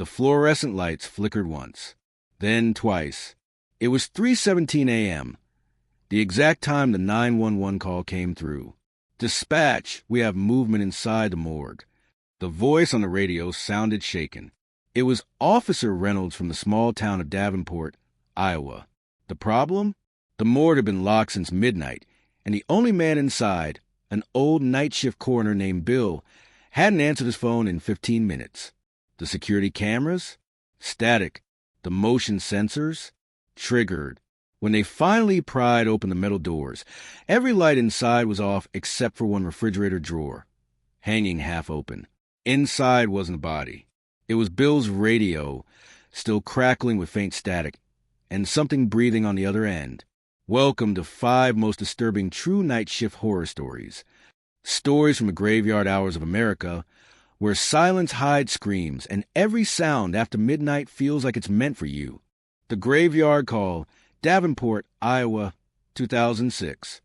The fluorescent lights flickered once, then twice. It was 3:17 a.m., the exact time the 911 call came through. "Dispatch, we have movement inside the morgue." The voice on the radio sounded shaken. It was Officer Reynolds from the small town of Davenport, Iowa. The problem? The morgue had been locked since midnight, and the only man inside, an old night shift coroner named Bill, hadn't answered his phone in 15 minutes. The security cameras? Static. The motion sensors? Triggered. When they finally pried open the metal doors, every light inside was off except for one refrigerator drawer, hanging half open. Inside wasn't a body. It was Bill's radio, still crackling with faint static, and something breathing on the other end. Welcome to 5 most disturbing true night shift horror stories. Stories from the graveyard hours of America, where silence hides screams and every sound after midnight feels like it's meant for you. The Graveyard Call, Davenport, Iowa, 2006.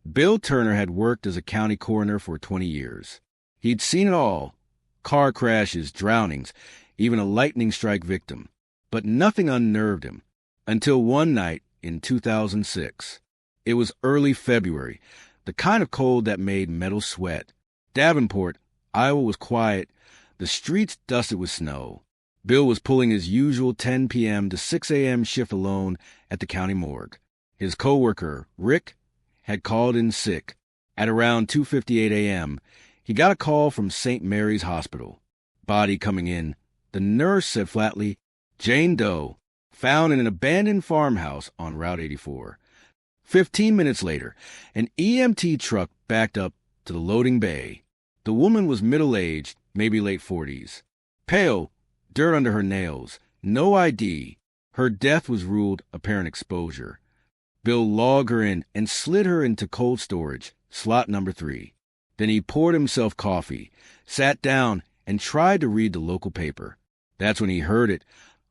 Bill Turner had worked as a county coroner for 20 years. He'd seen it all: car crashes, drownings, even a lightning strike victim. But nothing unnerved him, until one night in 2006. It was early February, the kind of cold that made metal sweat. Davenport, Iowa was quiet, the streets dusted with snow. Bill was pulling his usual 10 p.m. to 6 a.m. shift alone at the county morgue. His coworker, Rick, had called in sick. At around 2:58 a.m., he got a call from St. Mary's Hospital. Body coming in. The nurse said flatly, "Jane Doe, found in an abandoned farmhouse on Route 84. 15 minutes later, an EMT truck backed up to the loading bay. The woman was middle-aged, maybe late 40s. Pale, dirt under her nails, no ID. Her death was ruled apparent exposure. Bill logged her in and slid her into cold storage, slot number 3. Then he poured himself coffee, sat down, and tried to read the local paper. That's when he heard it,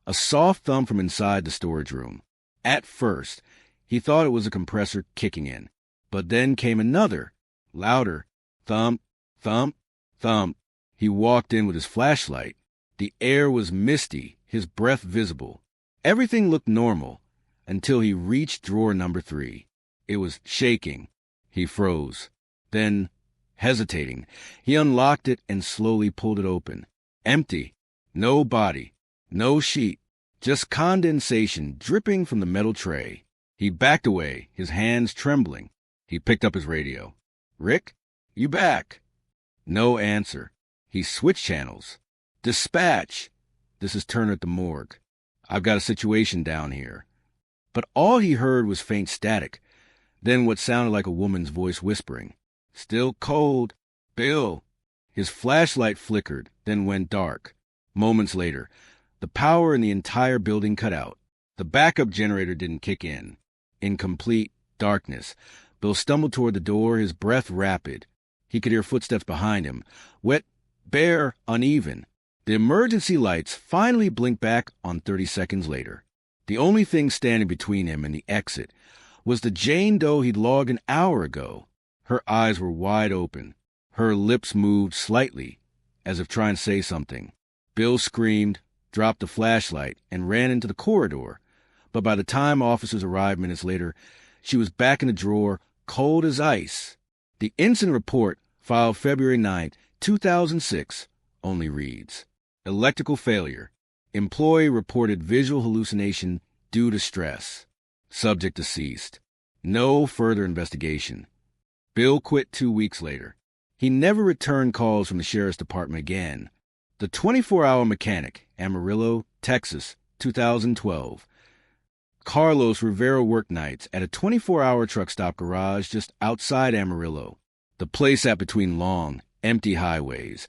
a soft thump from inside the storage room. At first, he thought it was a compressor kicking in. But then came another, louder, thump, thump, thump. He walked in with his flashlight. The air was misty, his breath visible. Everything looked normal until he reached drawer number 3. It was shaking. He froze. Then, hesitating, he unlocked it and slowly pulled it open. Empty. No body. No sheet. Just condensation dripping from the metal tray. He backed away, his hands trembling. He picked up his radio. "Rick, you back?" No answer. He switched channels. "Dispatch. This is Turner at the morgue. I've got a situation down here." But all he heard was faint static, then what sounded like a woman's voice whispering. "Still cold. Bill." His flashlight flickered, then went dark. Moments later, the power in the entire building cut out. The backup generator didn't kick in. In complete darkness, Bill stumbled toward the door, his breath rapid. He could hear footsteps behind him, wet, bare, uneven. The emergency lights finally blinked back on 30 seconds later. The only thing standing between him and the exit was the Jane Doe he'd logged an hour ago. Her eyes were wide open. Her lips moved slightly, as if trying to say something. Bill screamed, dropped the flashlight, and ran into the corridor. But by the time officers arrived minutes later, she was back in the drawer, cold as ice. The incident report, filed February 9, 2006, only reads, "Electrical failure. Employee reported visual hallucination due to stress. Subject deceased. No further investigation." Bill quit 2 weeks later. He never returned calls from the sheriff's department again. The 24-hour mechanic, Amarillo, Texas, 2012. Carlos Rivera worked nights at a 24-hour truck stop garage just outside Amarillo. The place sat between long, empty highways,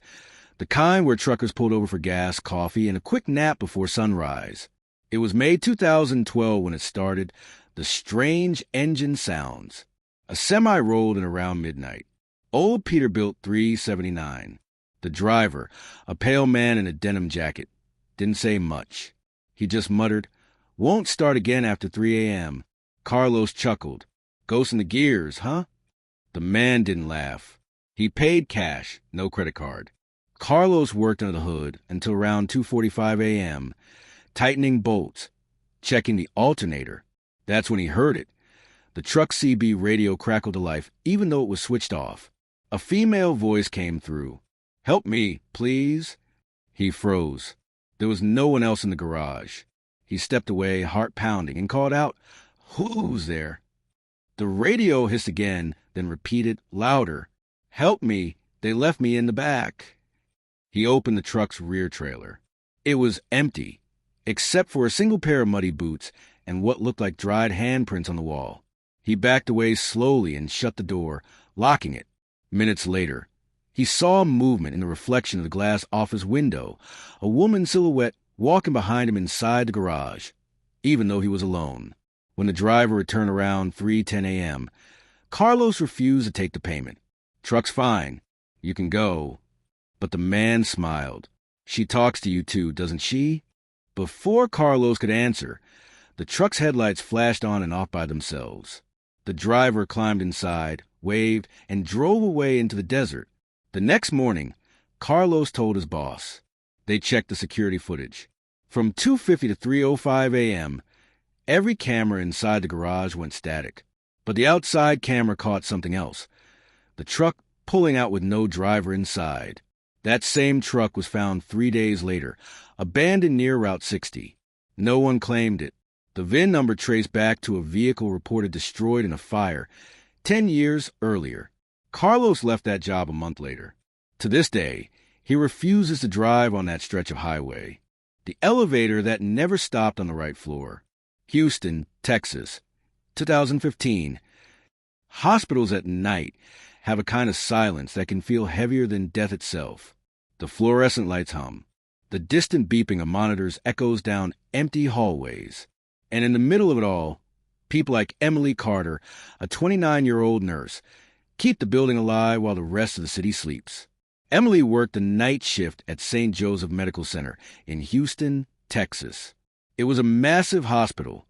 the kind where truckers pulled over for gas, coffee, and a quick nap before sunrise. It was May 2012 when it started. The strange engine sounds. A semi rolled in around midnight. Old Peterbilt 379. The driver, a pale man in a denim jacket, didn't say much. He just muttered, "Won't start again after 3 a.m. Carlos chuckled. "Ghost in the gears, huh?" The man didn't laugh. He paid cash, no credit card. Carlos worked under the hood until around 2:45 a.m., tightening bolts, checking the alternator. That's when he heard it. The truck CB radio crackled to life, even though it was switched off. A female voice came through. "Help me, please." He froze. There was no one else in the garage. He stepped away, heart pounding, and called out, "Who's there?" The radio hissed again, then repeated, louder, "Help me, they left me in the back." He opened the truck's rear trailer. It was empty, except for a single pair of muddy boots and what looked like dried handprints on the wall. He backed away slowly and shut the door, locking it. Minutes later, he saw movement in the reflection of the glass off his window, a woman's silhouette walking behind him inside the garage, even though he was alone. When the driver returned around 3:10 a.m., Carlos refused to take the payment. "Truck's fine. You can go." But the man smiled. "She talks to you too, doesn't she?" Before Carlos could answer, the truck's headlights flashed on and off by themselves. The driver climbed inside, waved, and drove away into the desert. The next morning, Carlos told his boss. They checked the security footage. From 2:50 to 3:05 a.m., every camera inside the garage went static. But the outside camera caught something else. The truck pulling out with no driver inside. That same truck was found 3 days later, abandoned near Route 60. No one claimed it. The VIN number traced back to a vehicle reported destroyed in a fire 10 years earlier. Carlos left that job a month later. To this day, he refuses to drive on that stretch of highway. The elevator that never stopped on the right floor. Houston, Texas, 2015. Hospitals at night have a kind of silence that can feel heavier than death itself. The fluorescent lights hum. The distant beeping of monitors echoes down empty hallways. And in the middle of it all, people like Emily Carter, a 29-year-old nurse, keep the building alive while the rest of the city sleeps. Emily worked the night shift at St. Joseph Medical Center in Houston, Texas. It was a massive hospital,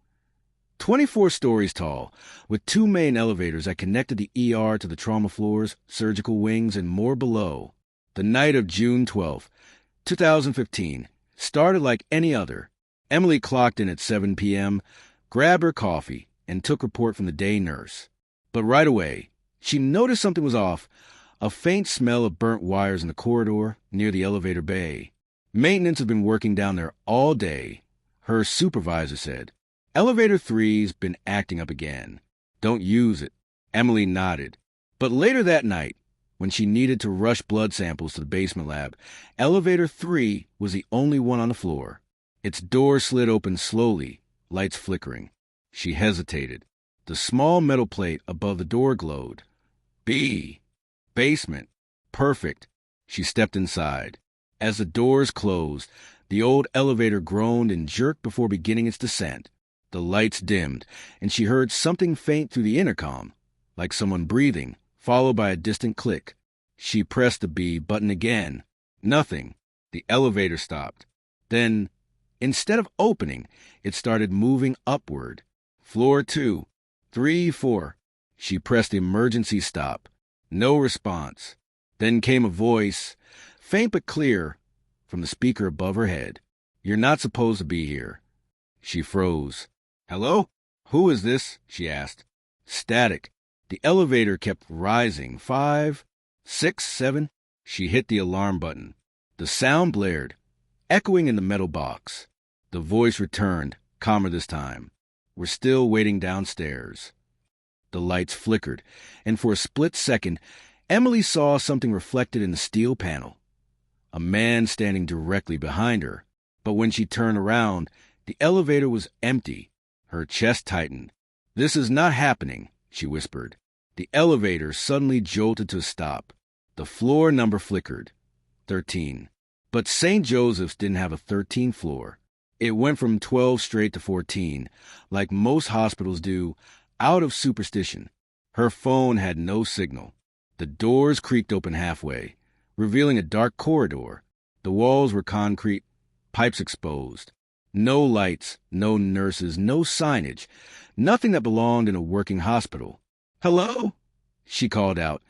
24 stories tall, with 2 main elevators that connected the ER to the trauma floors, surgical wings, and more below. The night of June 12, 2015, started like any other. Emily clocked in at 7 p.m., grabbed her coffee, and took report from the day nurse. But right away, she noticed something was off, a faint smell of burnt wires in the corridor near the elevator bay. Maintenance had been working down there all day, her supervisor said. Elevator 3's been acting up again. Don't use it. Emily nodded. But later that night, when she needed to rush blood samples to the basement lab, elevator 3 was the only one on the floor. Its door slid open slowly, lights flickering. She hesitated. The small metal plate above the door glowed. B. Basement. Perfect. She stepped inside. As the doors closed, the old elevator groaned and jerked before beginning its descent. The lights dimmed, and she heard something faint through the intercom, like someone breathing, followed by a distant click. She pressed the B button again. Nothing. The elevator stopped. Then, instead of opening, it started moving upward. Floor 2, 3, 4. She pressed the emergency stop. No response. Then came a voice, faint but clear, from the speaker above her head. "You're not supposed to be here." She froze. "Hello? Who is this?" she asked. Static. The elevator kept rising. 5, 6, 7. She hit the alarm button. The sound blared, echoing in the metal box. The voice returned, calmer this time. "We're still waiting downstairs." The lights flickered, and for a split second, Emily saw something reflected in the steel panel. A man standing directly behind her. But when she turned around, the elevator was empty. Her chest tightened. "This is not happening," she whispered. The elevator suddenly jolted to a stop. The floor number flickered. 13. But St. Joseph's didn't have a 13th floor. It went from 12 straight to 14, like most hospitals do, out of superstition. Her phone had no signal. The doors creaked open halfway, revealing a dark corridor. The walls were concrete, pipes exposed. No lights, no nurses, no signage, nothing that belonged in a working hospital. "Hello?" she called out,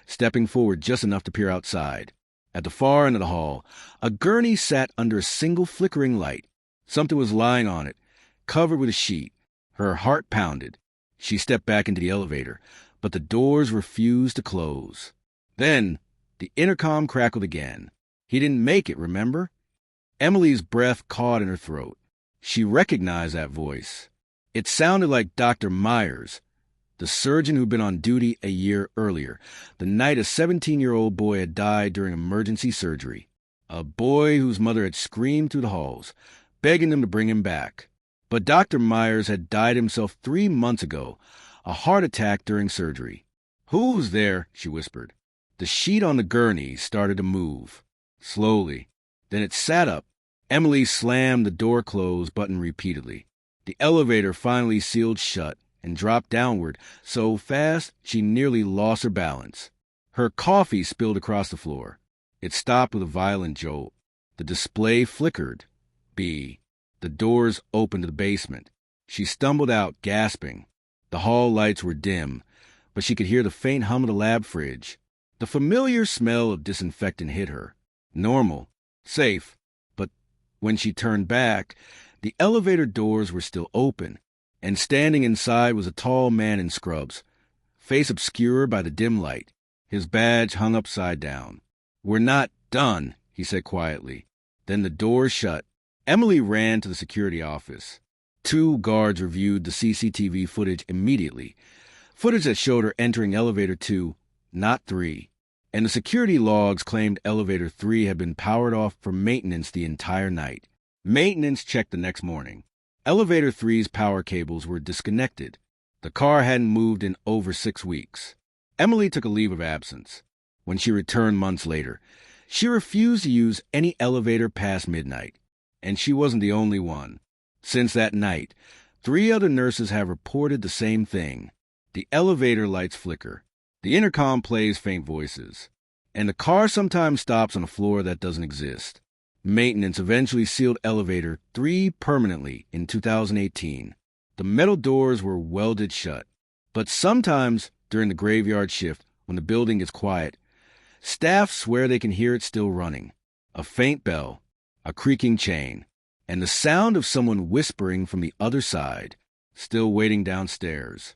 stepping forward just enough to peer outside. At the far end of the hall, a gurney sat under a single flickering light. Something was lying on it, covered with a sheet. Her heart pounded. She stepped back into the elevator, but the doors refused to close. Then, the intercom crackled again. He didn't make it, remember? Emily's breath caught in her throat. She recognized that voice. It sounded like Dr. Myers, the surgeon who'd been on duty a year earlier, the night a 17-year-old boy had died during emergency surgery. A boy whose mother had screamed through the halls, begging them to bring him back. But Dr. Myers had died himself 3 months ago, a heart attack during surgery. "Who's there?" she whispered. The sheet on the gurney started to move. Slowly. Then it sat up. Emily slammed the door close button repeatedly. The elevator finally sealed shut and dropped downward so fast she nearly lost her balance. Her coffee spilled across the floor. It stopped with a violent jolt. The display flickered. B. The doors opened to the basement. She stumbled out, gasping. The hall lights were dim, but she could hear the faint hum of the lab fridge. The familiar smell of disinfectant hit her. Normal. Safe. But when she turned back, the elevator doors were still open, and standing inside was a tall man in scrubs, face obscured by the dim light, his badge hung upside down. "We're not done," he said quietly. Then the door shut. Emily ran to the security office. 2 guards reviewed the CCTV footage immediately, footage that showed her entering elevator 2, not 3. And the security logs claimed elevator 3 had been powered off for maintenance the entire night. Maintenance checked the next morning. Elevator 3's power cables were disconnected. The car hadn't moved in over 6 weeks. Emily took a leave of absence. When she returned months later, she refused to use any elevator past midnight. And she wasn't the only one. Since that night, 3 other nurses have reported the same thing. The elevator lights flicker. The intercom plays faint voices. And the car sometimes stops on a floor that doesn't exist. Maintenance eventually sealed elevator 3 permanently in 2018. The metal doors were welded shut. But sometimes, during the graveyard shift, when the building gets quiet, staff swear they can hear it still running. A faint bell, a creaking chain, and the sound of someone whispering from the other side, still waiting downstairs.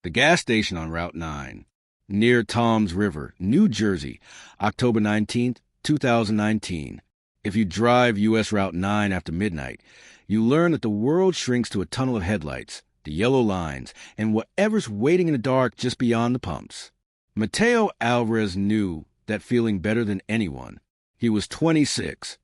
The gas station on Route 9, near Toms River, New Jersey, October 19th, 2019. If you drive U.S. Route 9 after midnight, you learn that the world shrinks to a tunnel of headlights, the yellow lines, and whatever's waiting in the dark just beyond the pumps. Mateo Alvarez knew that feeling better than anyone. He was 26,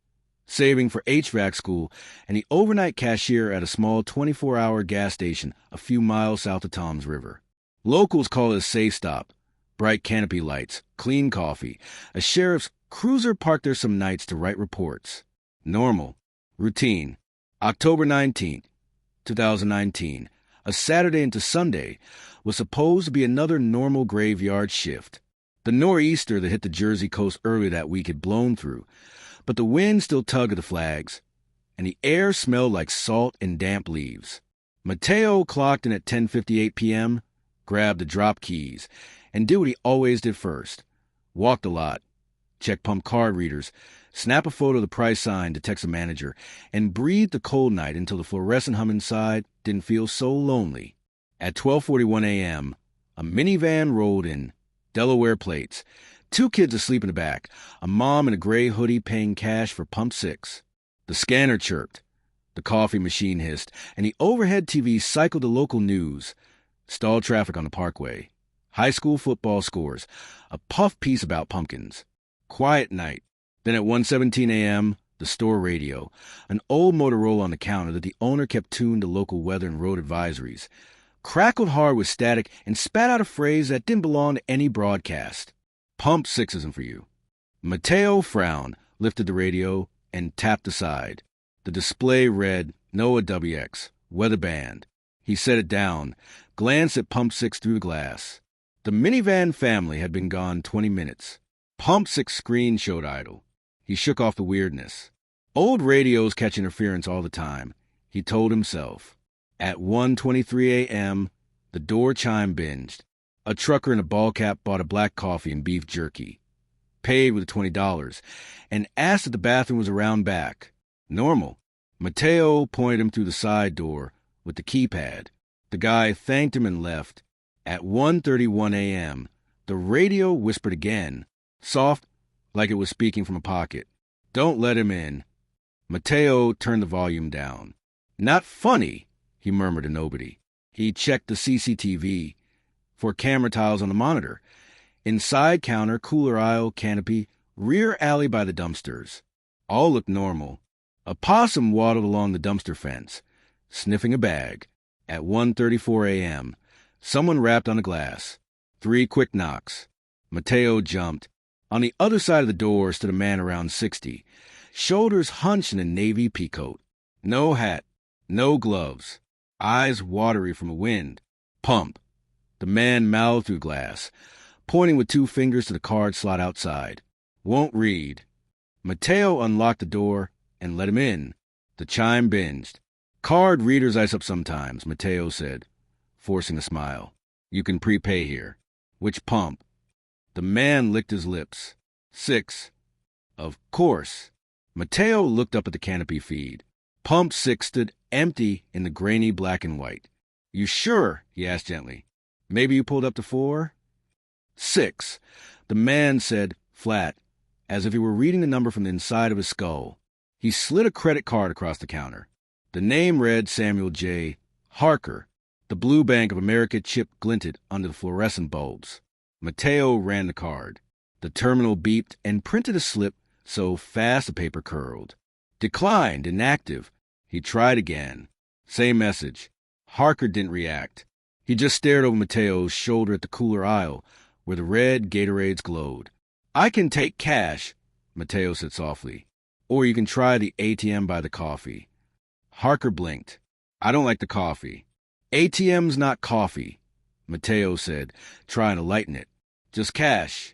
saving for HVAC school, and the overnight cashier at a small 24-hour gas station a few miles south of Toms River. Locals call it a safe stop. Bright canopy lights, clean coffee, a sheriff's cruiser parked there some nights to write reports. Normal. Routine. October 19th, 2019, a Saturday into Sunday, was supposed to be another normal graveyard shift. The nor'easter that hit the Jersey coast earlier that week had blown through, but the wind still tugged at the flags, and the air smelled like salt and damp leaves. Mateo clocked in at 10:58 p.m., grabbed the drop keys, and did what he always did first. Walked a lot, checked pump card readers, snap a photo of the price sign to text the manager, and breathed the cold night until the fluorescent hum inside didn't feel so lonely. At 12:41 a.m., a minivan rolled in, Delaware plates, 2 kids asleep in the back, a mom in a gray hoodie paying cash for pump 6. The scanner chirped, the coffee machine hissed, and the overhead TV cycled the local news. Stalled traffic on the parkway, high school football scores, a puff piece about pumpkins. Quiet night. Then at 1:17 a.m., the store radio, an old Motorola on the counter that the owner kept tuned to local weather and road advisories, crackled hard with static and spat out a phrase that didn't belong to any broadcast. Pump 6 isn't for you. Mateo frowned, lifted the radio, and tapped aside. The display read, NOAA WX, weather band. He set it down, glanced at Pump 6 through the glass. The minivan family had been gone 20 minutes. Pump 6 screen showed idle. He shook off the weirdness. Old radios catch interference all the time, he told himself. At 1:23 a.m., the door chime binged. A trucker in a ball cap bought a black coffee and beef jerky. paid with the $20, and asked if the bathroom was around back. Normal. Mateo pointed him through the side door with the keypad. The guy thanked him and left. At 1:31 a.m., the radio whispered again, soft, like it was speaking from a pocket. "Don't let him in." Mateo turned the volume down. "Not funny," he murmured to nobody. He checked the CCTV for camera tiles on the monitor. Inside counter, cooler aisle, canopy, rear alley by the dumpsters. All looked normal. A possum waddled along the dumpster fence, sniffing a bag. At 1:34 a.m., someone rapped on the glass. 3 quick knocks. Mateo jumped. On the other side of the door stood a man around 60, shoulders hunched in a navy peacoat. No hat, no gloves, eyes watery from the wind. "Pump." The man mouthed through glass, pointing with 2 fingers to the card slot outside. "Won't read." Mateo unlocked the door and let him in. The chime binged. "Card readers ice up sometimes," Mateo said, forcing a smile. "You can prepay here." "Which pump?" The man licked his lips. 6. Of course. Mateo looked up at the canopy feed. Pump 6 stood empty in the grainy black and white. "You sure?" he asked gently. "Maybe you pulled up to 4? 6. The man said, flat, as if he were reading the number from the inside of his skull. He slid a credit card across the counter. The name read Samuel J. Harker. The blue Bank of America chip glinted under the fluorescent bulbs. Mateo ran the card. The terminal beeped and printed a slip so fast the paper curled. "Declined, inactive." He tried again. Same message. Harker didn't react. He just stared over Mateo's shoulder at the cooler aisle, where the red Gatorades glowed. "I can take cash," Mateo said softly. "Or you can try the ATM by the coffee." Harker blinked. "I don't like the coffee." "ATM's not coffee," Mateo said, trying to lighten it. "Just cash."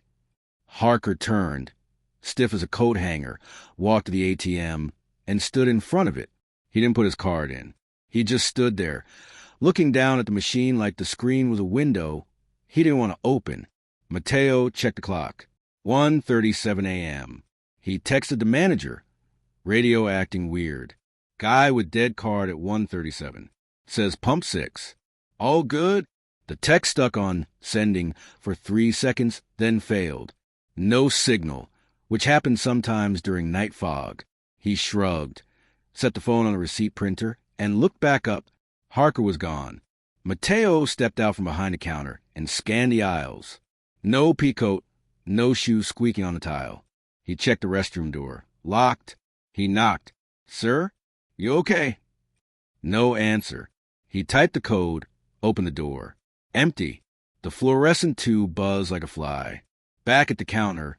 Harker turned, stiff as a coat hanger, walked to the ATM, and stood in front of it. He didn't put his card in. He just stood there, looking down at the machine like the screen was a window he didn't want to open. Mateo checked the clock. 1:37 a.m. He texted the manager. Radio acting weird. "Guy with dead card at 1:37. Says pump 6. All good?" The text stuck on sending for 3 seconds, then failed. No signal, which happened sometimes during night fog. He shrugged, set the phone on the receipt printer, and looked back up. Harker was gone. Mateo stepped out from behind the counter and scanned the aisles. No peacoat, no shoes squeaking on the tile. He checked the restroom door. Locked. He knocked. "Sir? You okay?" No answer. He typed the code, opened the door. Empty. The fluorescent tube buzzed like a fly. Back at the counter,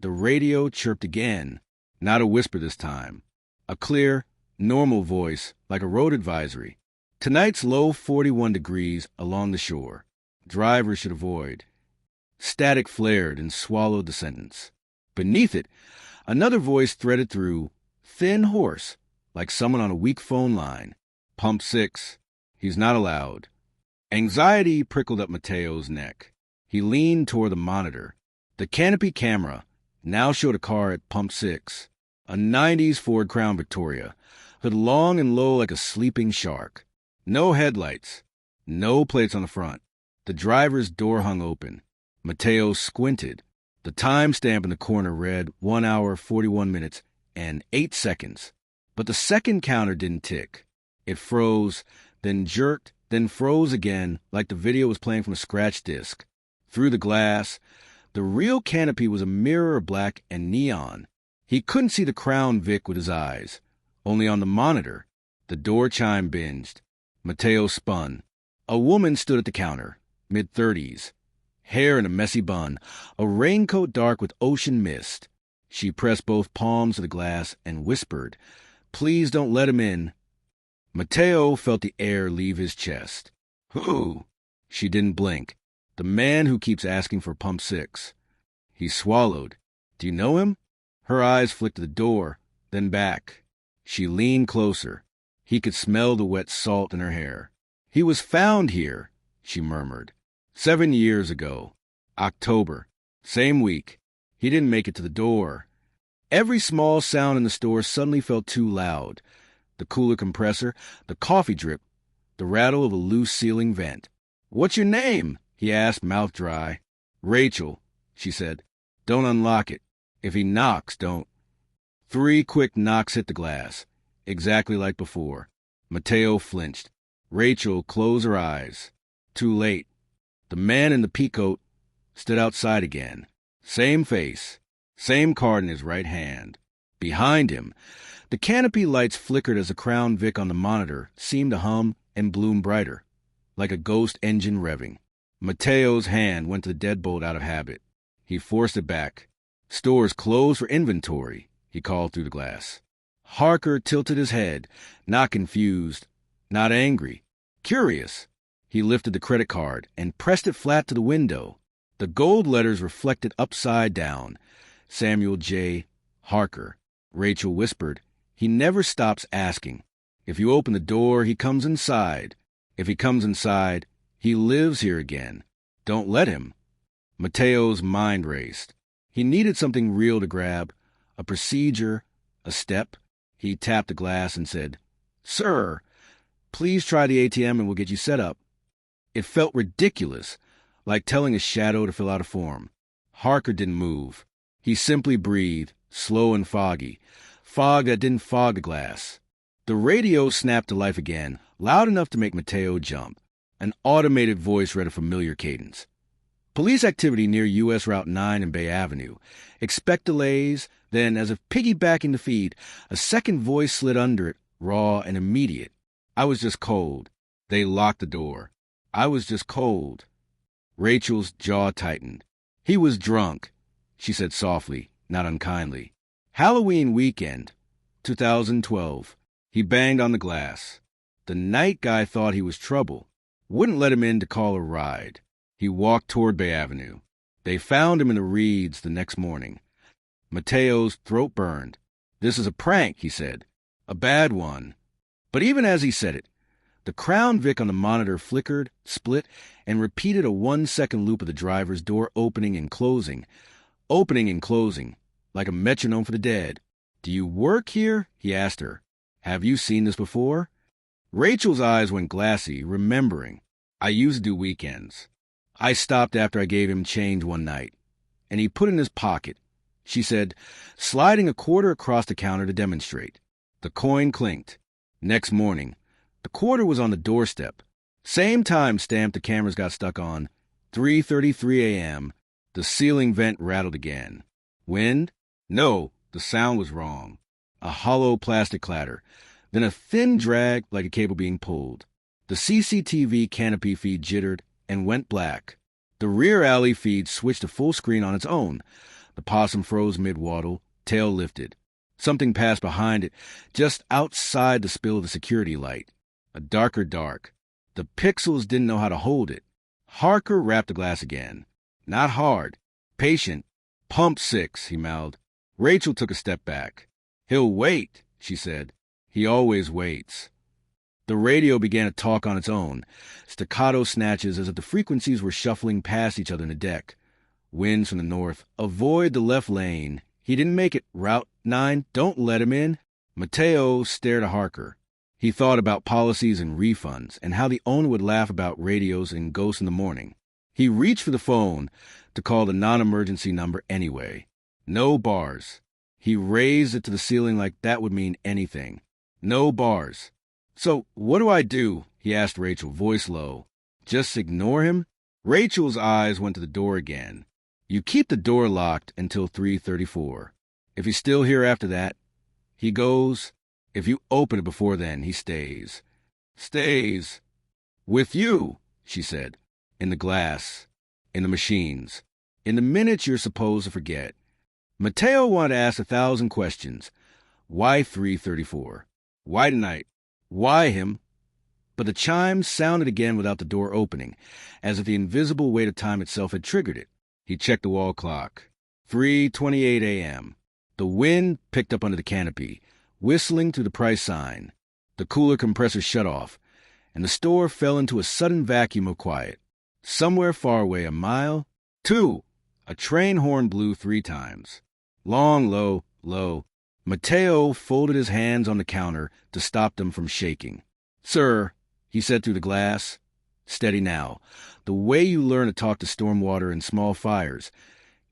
the radio chirped again. Not a whisper this time. A clear, normal voice, like a road advisory. "Tonight's low 41 degrees along the shore. Drivers should avoid." Static flared and swallowed the sentence. Beneath it, another voice threaded through, thin, hoarse, like someone on a weak phone line. "Pump 6. He's not allowed." Anxiety prickled up Mateo's neck. He leaned toward the monitor. The canopy camera now showed a car at pump 6. A 90s Ford Crown Victoria, hood long and low like a sleeping shark. No headlights. No plates on the front. The driver's door hung open. Mateo squinted. The timestamp in the corner read 1 hour, 41 minutes, and 8 seconds. But the second counter didn't tick. It froze, then jerked, then froze again, like the video was playing from a scratch disc. Through the glass, the real canopy was a mirror of black and neon. He couldn't see the Crown Vic with his eyes. Only on the monitor. The door chime binged. Mateo spun. A woman stood at the counter, mid-30s. Hair in a messy bun, a raincoat dark with ocean mist. She pressed both palms to the glass and whispered, "Please don't let him in." Mateo felt the air leave his chest. "Who?" She didn't blink. "The man who keeps asking for pump 6. He swallowed. "Do you know him?" Her eyes flicked to the door, then back. She leaned closer. He could smell the wet salt in her hair. "He was found here," she murmured. 7 years ago. October. Same week. He didn't make it to the door. Every small sound in the store suddenly felt too loud. The cooler compressor, the coffee drip, the rattle of a loose ceiling vent. "What's your name?" he asked, mouth dry. "Rachel," she said. "Don't unlock it. If he knocks, don't." 3 quick knocks hit the glass, exactly like before. Mateo flinched. Rachel closed her eyes. Too late. The man in the peacoat stood outside again. Same face, same card in his right hand. Behind him, the canopy lights flickered as the Crown Vic on the monitor seemed to hum and bloom brighter, like a ghost engine revving. Mateo's hand went to the deadbolt out of habit. He forced it back. "Store's closed for inventory," he called through the glass. Harker tilted his head, not confused, not angry, curious. He lifted the credit card and pressed it flat to the window. The gold letters reflected upside down. Samuel J. Harker. Rachel whispered, "He never stops asking. If you open the door, he comes inside. If he comes inside, he lives here again. Don't let him." Mateo's mind raced. He needed something real to grab, a procedure, a step. He tapped the glass and said, "Sir, please try the ATM and we'll get you set up." It felt ridiculous, like telling a shadow to fill out a form. Harker didn't move. He simply breathed, slow and foggy, fog that didn't fog the glass. The radio snapped to life again, loud enough to make Mateo jump. An automated voice read a familiar cadence. "Police activity near U.S. Route 9 and Bay Avenue. Expect delays." Then, as if piggybacking the feed, a second voice slid under it, raw and immediate. "I was just cold. They locked the door. I was just cold." Rachel's jaw tightened. "He was drunk," she said softly, not unkindly. "Halloween weekend, 2012. He banged on the glass. The night guy thought he was trouble. Wouldn't let him in to call a ride. He walked toward Bay Avenue. They found him in the reeds the next morning." Mateo's throat burned. "This is a prank," he said. "A bad one." But even as he said it, the Crown Vic on the monitor flickered, split, and repeated a 1-second loop of the driver's door opening and closing, like a metronome for the dead. "Do you work here?" he asked her. "Have you seen this before?" Rachel's eyes went glassy, remembering. "I used to do weekends. I stopped after I gave him change one night, and he put it in his pocket," she said, sliding a quarter across the counter to demonstrate. The coin clinked. Next morning, the quarter was on the doorstep. Same time stamp the cameras got stuck on, 3:33 a.m. The ceiling vent rattled again. Wind? No, the sound was wrong. A hollow plastic clatter, then a thin drag like a cable being pulled. The CCTV canopy feed jittered and went black. The rear alley feed switched to full screen on its own. The possum froze mid-waddle, tail lifted. Something passed behind it, just outside the spill of the security light. A darker dark. The pixels didn't know how to hold it. Harker wrapped the glass again. Not hard. Patient. "Pump 6, he mouthed. Rachel took a step back. "He'll wait," she said. "He always waits." The radio began to talk on its own, staccato snatches as if the frequencies were shuffling past each other in the deck. Winds from the north. "Avoid the left lane. He didn't make it. Route 9, don't let him in." Mateo stared at Harker. He thought about policies and refunds and how the owner would laugh about radios and ghosts in the morning. He reached for the phone to call the non-emergency number anyway. No bars. He raised it to the ceiling like that would mean anything. No bars. "So, what do I do?" he asked Rachel, voice low. "Just ignore him?" Rachel's eyes went to the door again. "You keep the door locked until 3:34. If he's still here after that, he goes. If you open it before then, he stays." "Stays." "With you," she said. "In the glass. In the machines. In the minutes you're supposed to forget." Mateo wanted to ask 1,000 questions. Why 3:34? Why tonight? Why him? But the chimes sounded again without the door opening, as if the invisible weight of time itself had triggered it. He checked the wall clock. 3:28 a.m. The wind picked up under the canopy, whistling through the price sign. The cooler compressor shut off, and the store fell into a sudden vacuum of quiet. Somewhere far away, a mile, 2, A train horn blew 3 times. Long, low, low. Mateo folded his hands on the counter to stop them from shaking. "Sir," he said through the glass. "Steady now. The way you learn to talk to stormwater and small fires.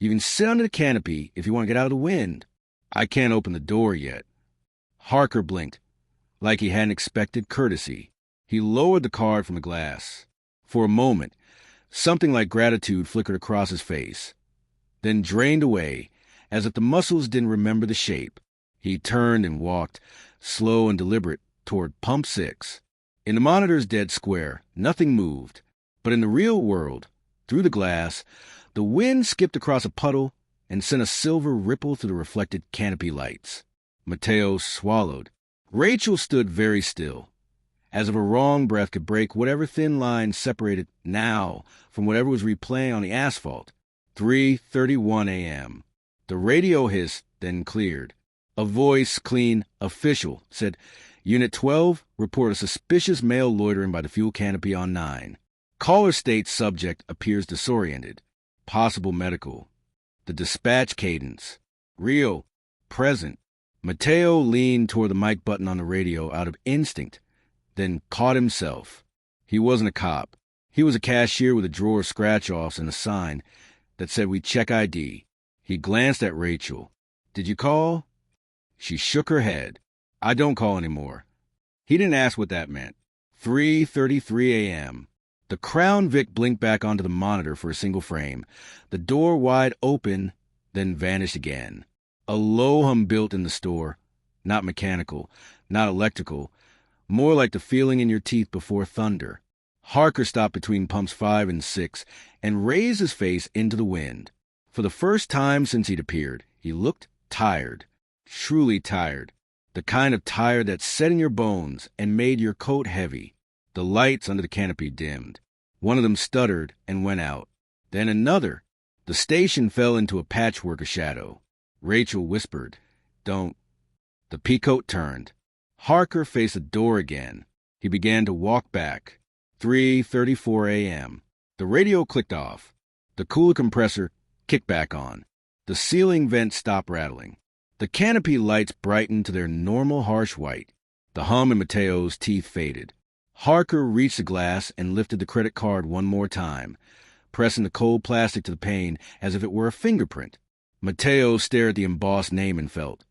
You can sit under the canopy if you want to get out of the wind. I can't open the door yet." Harker blinked, like he hadn't expected courtesy. He lowered the card from the glass. For a moment, something like gratitude flickered across his face, then drained away, as if the muscles didn't remember the shape. He turned and walked, slow and deliberate, toward Pump 6. In the monitor's dead square, nothing moved. But in the real world, through the glass, the wind skipped across a puddle and sent a silver ripple through the reflected canopy lights. Mateo swallowed. Rachel stood very still, as if a wrong breath could break whatever thin line separated now from whatever was replaying on the asphalt. 3:31 a.m. The radio hissed, then cleared. A voice, clean, official, said, "Unit 12, report a suspicious male loitering by the fuel canopy on 9. Caller states subject appears disoriented. Possible medical." The dispatch cadence. "Real. Present." Mateo leaned toward the mic button on the radio out of instinct, then caught himself. He wasn't a cop. He was a cashier with a drawer of scratch-offs and a sign that said, "We check ID." He glanced at Rachel. "Did you call?" She shook her head. "I don't call anymore." He didn't ask what that meant. 3:33 a.m. The Crown Vic blinked back onto the monitor for a single frame, the door wide open, then vanished again. A low hum built in the store, not mechanical, not electrical, more like the feeling in your teeth before thunder. Harker stopped between pumps 5 and 6 and raised his face into the wind. For the first time since he'd appeared, he looked tired, truly tired, the kind of tired that set in your bones and made your coat heavy. The lights under the canopy dimmed. One of them stuttered and went out. Then another. The station fell into a patchwork of shadow. Rachel whispered, "Don't." The peacoat turned. Harker faced the door again. He began to walk back. 3:34 a.m. The radio clicked off. The cooler compressor kicked back on. The ceiling vent stopped rattling. The canopy lights brightened to their normal harsh white. The hum in Mateo's teeth faded. Harker reached the glass and lifted the credit card one more time, pressing the cold plastic to the pane as if it were a fingerprint. Mateo stared at the embossed name and felt,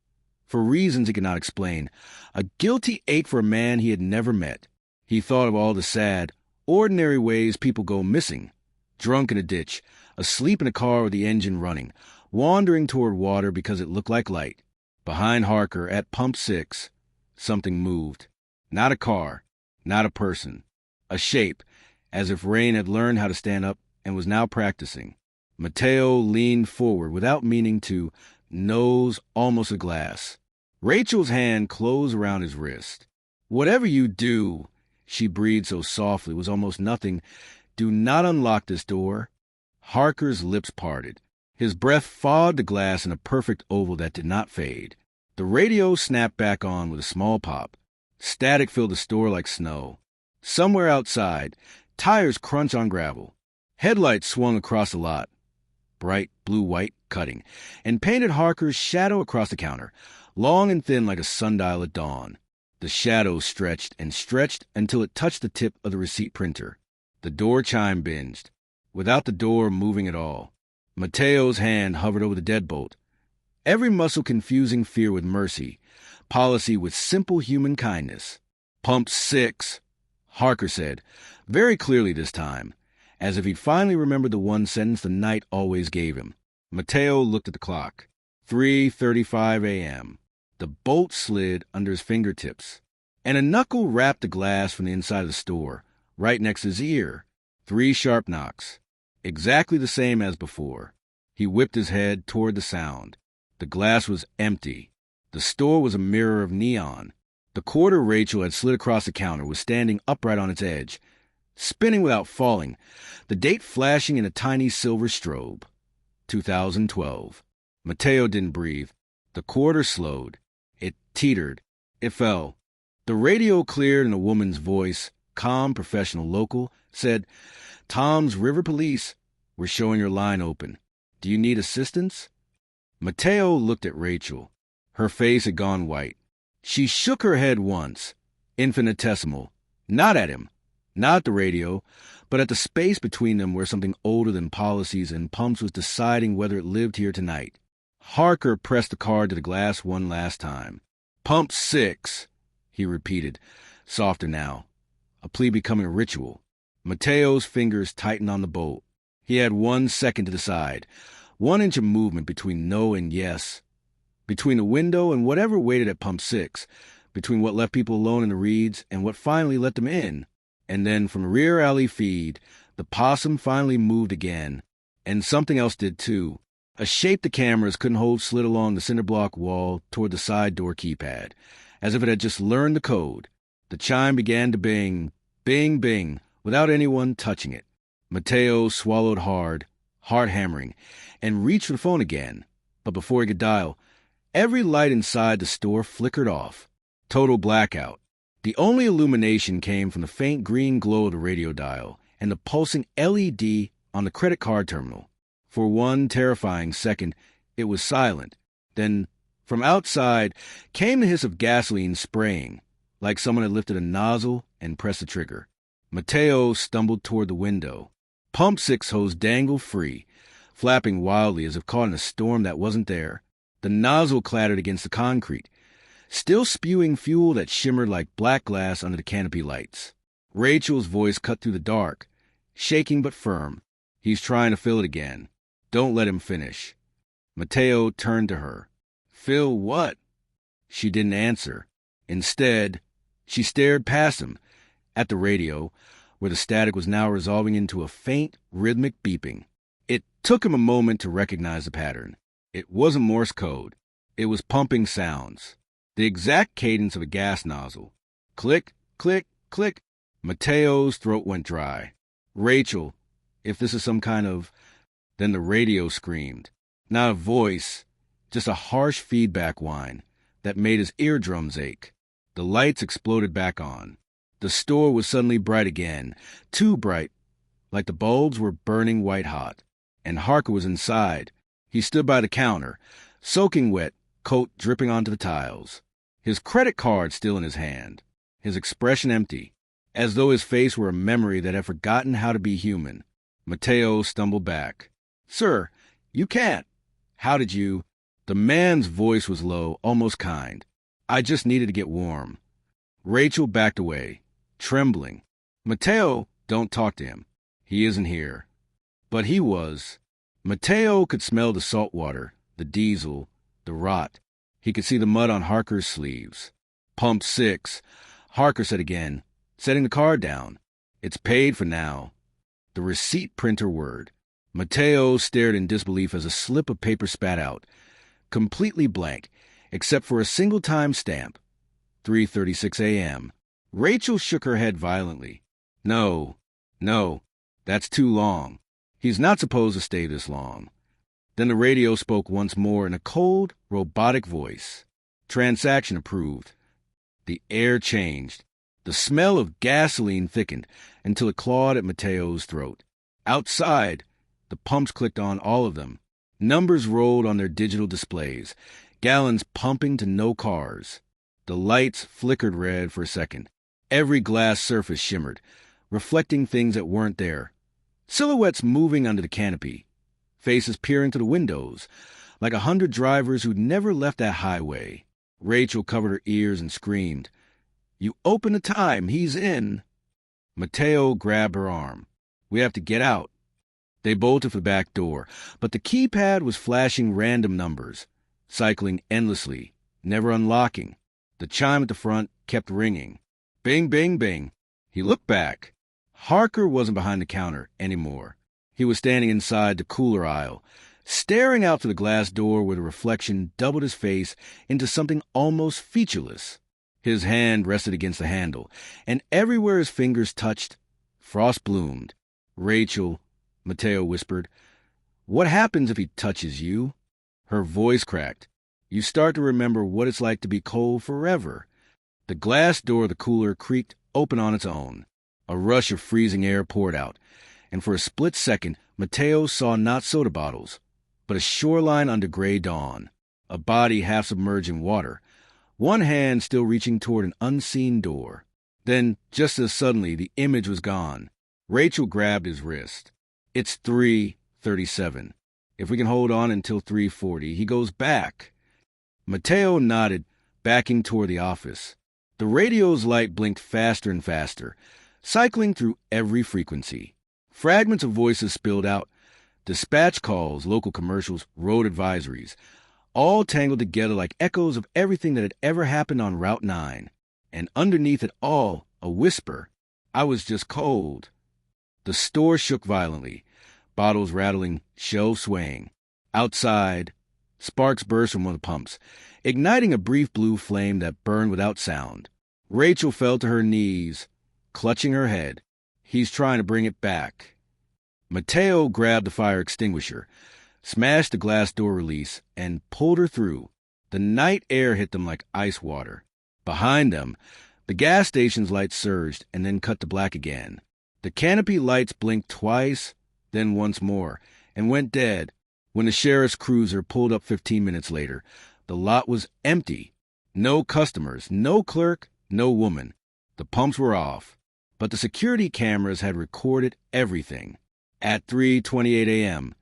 for reasons he could not explain, a guilty ache for a man he had never met. He thought of all the sad, ordinary ways people go missing. Drunk in a ditch, asleep in a car with the engine running, wandering toward water because it looked like light. Behind Harker, at Pump 6, something moved. Not a car, not a person. A shape, as if Rain had learned how to stand up and was now practicing. Mateo leaned forward without meaning to, nose almost a glass. Rachel's hand closed around his wrist. "Whatever you do," she breathed so softly, was almost nothing. "Do not unlock this door." Harker's lips parted. His breath fogged the glass in a perfect oval that did not fade. The radio snapped back on with a small pop. Static filled the store like snow. Somewhere outside, tires crunched on gravel. Headlights swung across the lot, bright blue-white cutting, and painted Harker's shadow across the counter, long and thin like a sundial at dawn. The shadow stretched and stretched until it touched the tip of the receipt printer. The door chime binged, without the door moving at all. Mateo's hand hovered over the deadbolt. Every muscle confusing fear with mercy, policy with simple human kindness. "Pump 6, Harker said, very clearly this time, as if he'd finally remembered the one sentence the night always gave him. Mateo looked at the clock. 3:35 a.m. The bolt slid under his fingertips, and a knuckle rapped the glass from the inside of the store, right next to his ear. 3 sharp knocks, exactly the same as before. He whipped his head toward the sound. The glass was empty. The store was a mirror of neon. The quarter Rachel had slid across the counter was standing upright on its edge, spinning without falling, the date flashing in a tiny silver strobe. 2012. Mateo didn't breathe. The quarter slowed. It teetered. It fell. The radio cleared and a woman's voice, calm, professional, local, said, "Tom's River Police. We're showing your line open." Do you need assistance? Mateo looked at Rachel. Her face had gone white. She shook her head once, infinitesimal, not at him, not at the radio, but at the space between them where something older than policies and pumps was deciding whether it lived here tonight. Harker pressed the card to the glass one last time. Pump 6, he repeated, softer now, a plea becoming a ritual. Mateo's fingers tightened on the bolt. He had 1 second to decide, 1 inch of movement between no and yes, between the window and whatever waited at pump 6, between what left people alone in the reeds and what finally let them in. And then from the rear alley feed, the possum finally moved again, and something else did too. A shape the cameras couldn't hold slid along the cinder block wall toward the side door keypad, as if it had just learned the code. The chime began to bing, bing, bing, without anyone touching it. Mateo swallowed hard, heart hammering, and reached for the phone again. But before he could dial, every light inside the store flickered off. Total blackout. The only illumination came from the faint green glow of the radio dial and the pulsing LED on the credit card terminal. For 1 terrifying second, it was silent. Then, from outside, came the hiss of gasoline spraying, like someone had lifted a nozzle and pressed the trigger. Mateo stumbled toward the window. Pump 6 hose dangled free, flapping wildly as if caught in a storm that wasn't there. The nozzle clattered against the concrete, still spewing fuel that shimmered like black glass under the canopy lights. Rachel's voice cut through the dark, shaking but firm. He's trying to fill it again. Don't let him finish. Mateo turned to her. Fill what? She didn't answer. Instead, she stared past him, at the radio, where the static was now resolving into a faint, rhythmic beeping. It took him a moment to recognize the pattern. It wasn't Morse code. It was pumping sounds. The exact cadence of a gas nozzle. Click, click, click. Mateo's throat went dry. Rachel, if this is some kind of... Then the radio screamed. Not a voice, just a harsh feedback whine that made his eardrums ache. The lights exploded back on. The store was suddenly bright again, too bright, like the bulbs were burning white hot. And Harker was inside. He stood by the counter, soaking wet, coat dripping onto the tiles. His credit card still in his hand, his expression empty, as though his face were a memory that had forgotten how to be human. Mateo stumbled back. Sir, you can't. How did you? The man's voice was low, almost kind. I just needed to get warm. Rachel backed away, trembling. Mateo, don't talk to him. He isn't here. But he was. Mateo could smell the salt water, the diesel, the rot. He could see the mud on Harker's sleeves. Pump 6, Harker said again, setting the card down. It's paid for now. The receipt printer whirred. Mateo stared in disbelief as a slip of paper spat out, completely blank, except for a single time stamp. 3:36 a.m. Rachel shook her head violently. No, that's too long. He's not supposed to stay this long. Then the radio spoke once more in a cold, robotic voice. Transaction approved. The air changed. The smell of gasoline thickened until it clawed at Mateo's throat. Outside, the pumps clicked on, all of them. Numbers rolled on their digital displays, gallons pumping to no cars. The lights flickered red for a second. Every glass surface shimmered, reflecting things that weren't there. Silhouettes moving under the canopy. Faces peering through the windows, like 100 drivers who'd never left that highway. Rachel covered her ears and screamed, "You open the time, he's in." Mateo grabbed her arm. "We have to get out." They bolted for the back door, but the keypad was flashing random numbers, cycling endlessly, never unlocking. The chime at the front kept ringing. Bing, bing, bing. He looked back. Harker wasn't behind the counter anymore. He was standing inside the cooler aisle, staring out through the glass door where the reflection doubled his face into something almost featureless. His hand rested against the handle, and everywhere his fingers touched, frost bloomed. "Rachel," Mateo whispered, "what happens if he touches you?" Her voice cracked. "You start to remember what it's like to be cold forever." The glass door of the cooler creaked open on its own. A rush of freezing air poured out, and for a split second, Mateo saw not soda bottles, but a shoreline under gray dawn, a body half submerged in water, one hand still reaching toward an unseen door. Then, just as suddenly, the image was gone. Rachel grabbed his wrist. It's 3:37. If we can hold on until 3:40, he goes back. Mateo nodded, backing toward the office. The radio's light blinked faster and faster, cycling through every frequency. Fragments of voices spilled out. Dispatch calls, local commercials, road advisories, all tangled together like echoes of everything that had ever happened on Route 9. And underneath it all, a whisper. I was just cold. The store shook violently, bottles rattling, shelves swaying. Outside, sparks burst from one of the pumps, igniting a brief blue flame that burned without sound. Rachel fell to her knees, clutching her head. He's trying to bring it back. Mateo grabbed the fire extinguisher, smashed the glass door release, and pulled her through. The night air hit them like ice water. Behind them, the gas station's lights surged and then cut to black again. The canopy lights blinked twice, then once more, and went dead. When the sheriff's cruiser pulled up 15 minutes later, the lot was empty. No customers, no clerk, no woman. The pumps were off, but the security cameras had recorded everything. At 3:28 a.m.,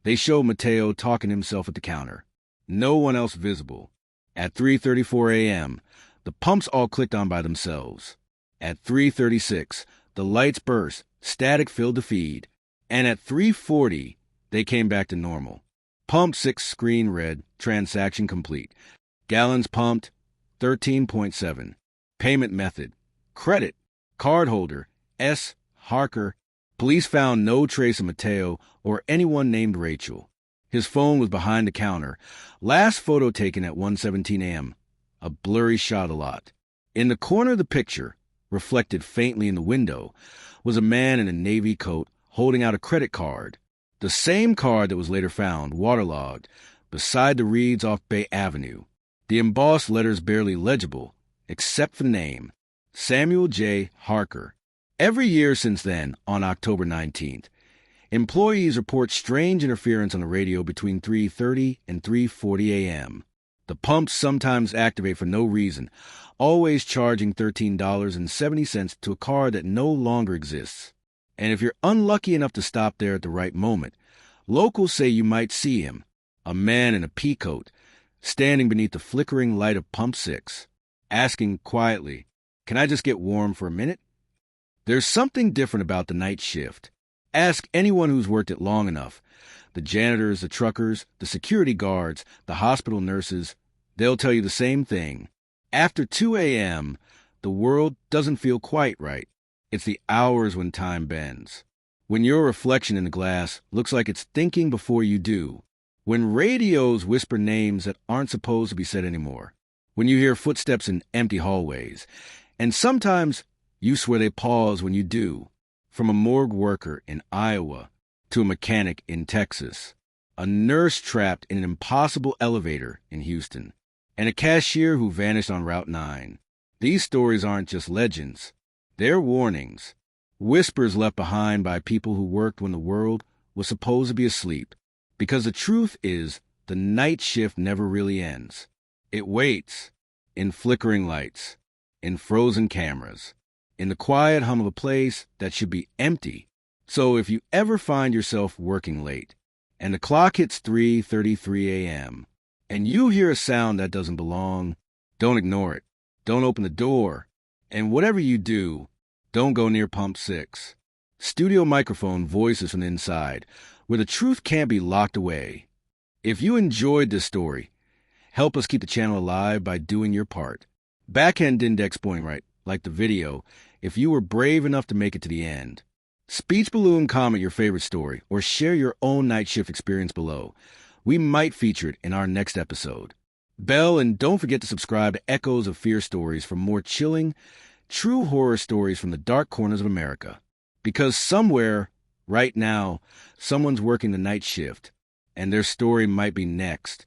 they showed Mateo talking to himself at the counter. No one else visible. At 3:34 a.m., the pumps all clicked on by themselves. At 3:36, the lights burst, static filled the feed. And at 3:40, they came back to normal. Pump 6 screen read, transaction complete. Gallons pumped, 13.7. Payment method, credit. Cardholder, S. Harker. Police found no trace of Mateo or anyone named Rachel. His phone was behind the counter. Last photo taken at 1:17 a.m. A blurry shot of the lot. In the corner of the picture, reflected faintly in the window, was a man in a navy coat holding out a credit card. The same card that was later found, waterlogged, beside the reeds off Bay Avenue. The embossed letters barely legible, except for the name, Samuel J. Harker. Every year since then, on October 19th, employees report strange interference on the radio between 3:30 and 3:40 a.m. The pumps sometimes activate for no reason, always charging $13.70 to a car that no longer exists. And if you're unlucky enough to stop there at the right moment, locals say you might see him, a man in a pea coat, standing beneath the flickering light of Pump 6, asking quietly, "Can I just get warm for a minute?" There's something different about the night shift. Ask anyone who's worked it long enough. The janitors, the truckers, the security guards, the hospital nurses, they'll tell you the same thing. After 2 a.m., the world doesn't feel quite right. It's the hours when time bends. When your reflection in the glass looks like it's thinking before you do. When radios whisper names that aren't supposed to be said anymore. When you hear footsteps in empty hallways. And sometimes you swear they pause when you do. From a morgue worker in Iowa to a mechanic in Texas. A nurse trapped in an impossible elevator in Houston. And a cashier who vanished on Route 9. These stories aren't just legends. They're warnings. Whispers left behind by people who worked when the world was supposed to be asleep. Because the truth is, the night shift never really ends. It waits. In flickering lights. In frozen cameras. In the quiet hum of a place that should be empty. So if you ever find yourself working late, and the clock hits 3:33 a.m., and you hear a sound that doesn't belong, don't ignore it. Don't open the door. And whatever you do, don't go near Pump 6. Studio microphone voices from the inside, where the truth can't be locked away. If you enjoyed this story, help us keep the channel alive by doing your part. Backhand index point right, like the video, if you were brave enough to make it to the end. Speech balloon comment your favorite story, or share your own night shift experience below. We might feature it in our next episode. Bell, and don't forget to subscribe to Echoes of Fear Stories for more chilling, true horror stories from the dark corners of America. Because somewhere, right now, someone's working the night shift, and their story might be next.